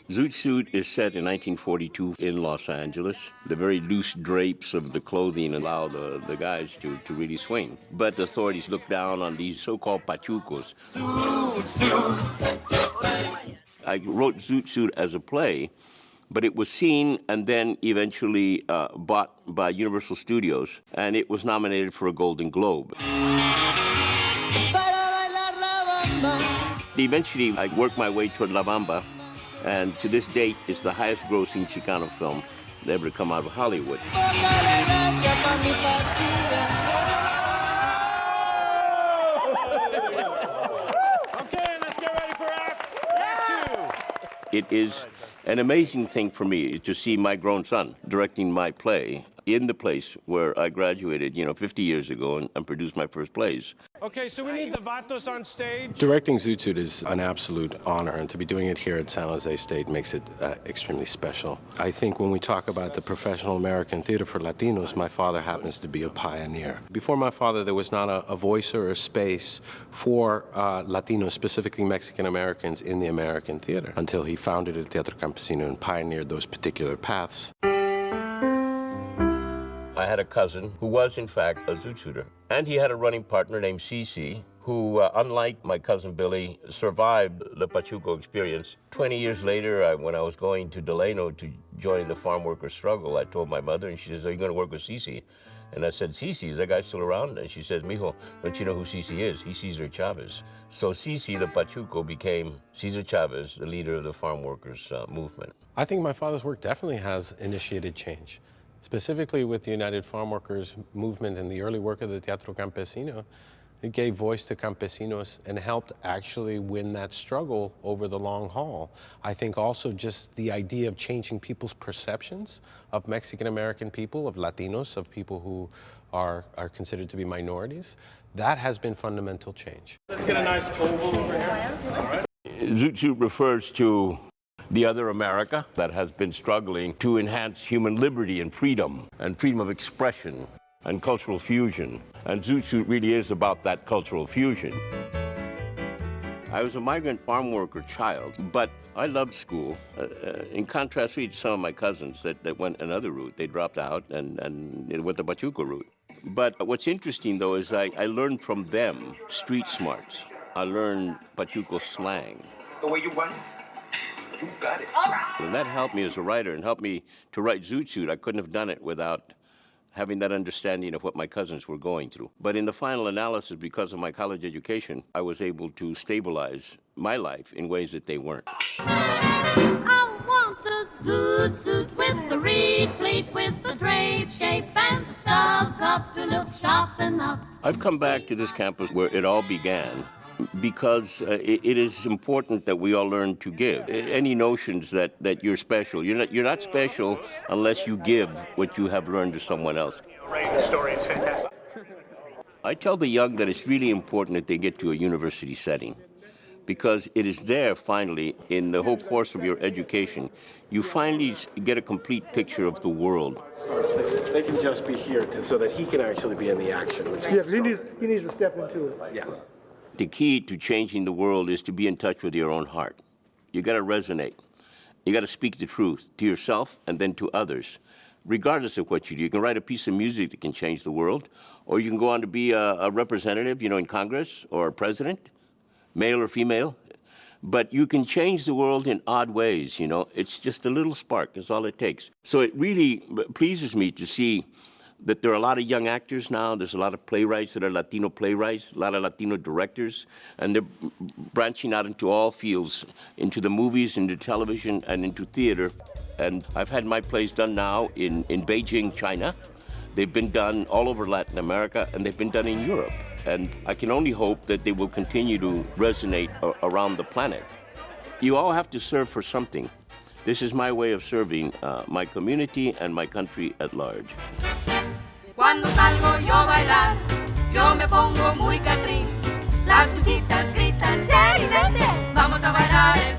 Zoot Suit is set in 1942 in Los Angeles. The very loose drapes of the clothing allow the guys to really swing. But the authorities look down on these so-called pachucos. I wrote Zoot Suit as a play, but it was seen and then eventually bought by Universal Studios, and it was nominated for a Golden Globe. Eventually, I worked my way toward La Bamba, and to this date, it's the highest-grossing Chicano film to ever come out of Hollywood. Okay, let's get ready for Act 2. It is an amazing thing for me to see my grown son directing my play in the place where I graduated, 50 years ago and produced my first plays. Okay, so we need the vatos on stage. Directing Zoot Suit is an absolute honor, and to be doing it here at San Jose State makes it extremely special. I think when we talk about the professional American theater for Latinos, my father happens to be a pioneer. Before my father, there was not a voice or a space for Latinos, specifically Mexican Americans, in the American theater until he founded El Teatro Campesino and pioneered those particular paths. I had a cousin who was, in fact, a Zoot Suiter. And he had a running partner named Cece, who, unlike my cousin Billy, survived the Pachuco experience. 20 years later, when I was going to Delano to join the farm worker struggle, I told my mother, and she says, "Are you going to work with Cece?" And I said, "Cece, is that guy still around?" And she says, "Mijo, don't you know who Cece is? He's Cesar Chavez." So Cece, the Pachuco, became Cesar Chavez, the leader of the farm workers movement. I think my father's work definitely has initiated change. Specifically with the United Farm Workers movement and the early work of the Teatro Campesino, it gave voice to campesinos and helped actually win that struggle over the long haul. I think also just the idea of changing people's perceptions of Mexican-American people, of Latinos, of people who are considered to be minorities, that has been fundamental change. Let's get a nice oval over here. All right. Zoot Suit refers to the other America that has been struggling to enhance human liberty and freedom of expression and cultural fusion. And Zoot Suit really is about that cultural fusion. I was a migrant farm worker child, but I loved school. In contrast to some of my cousins that went another route. They dropped out and went the Pachuco route. But what's interesting, though, is I learned from them street smarts. I learned Pachuco slang. The way you want it. You got it. All right. And that helped me as a writer and helped me to write Zoot Suit. I couldn't have done it without having that understanding of what my cousins were going through. But in the final analysis, because of my college education, I was able to stabilize my life in ways that they weren't. I want a Zoot Suit with the reed pleat, with the drape shape and the stub cup to look sharp enough. I've come back to this campus where it all began, because it is important that we all learn to give. Any notions that you're special, you're not special unless you give what you have learned to someone else. Writing the story is fantastic. I tell the young that it's really important that they get to a university setting, because it is there, finally, in the whole course of your education, you finally get a complete picture of the world. They can just be here so that he can actually be in the action. Which yes, he needs to step into it. Yeah. The key to changing the world is to be in touch with your own heart. You got to resonate. You got to speak the truth to yourself and then to others, regardless of what you do. You can write a piece of music that can change the world, or you can go on to be a representative, in Congress, or a president, male or female. But you can change the world in odd ways, It's just a little spark, that's all it takes. So it really pleases me to see that there are a lot of young actors now. There's a lot of playwrights that are Latino playwrights, a lot of Latino directors, and they're branching out into all fields, into the movies, into television, and into theater. And I've had my plays done now in Beijing, China. They've been done all over Latin America, and they've been done in Europe. And I can only hope that they will continue to resonate around the planet. You all have to serve for something. This is my way of serving my community and my country at large. Cuando salgo yo a bailar, yo me pongo muy catrín. Las visitas gritan, Jerry, vente, vamos a bailar el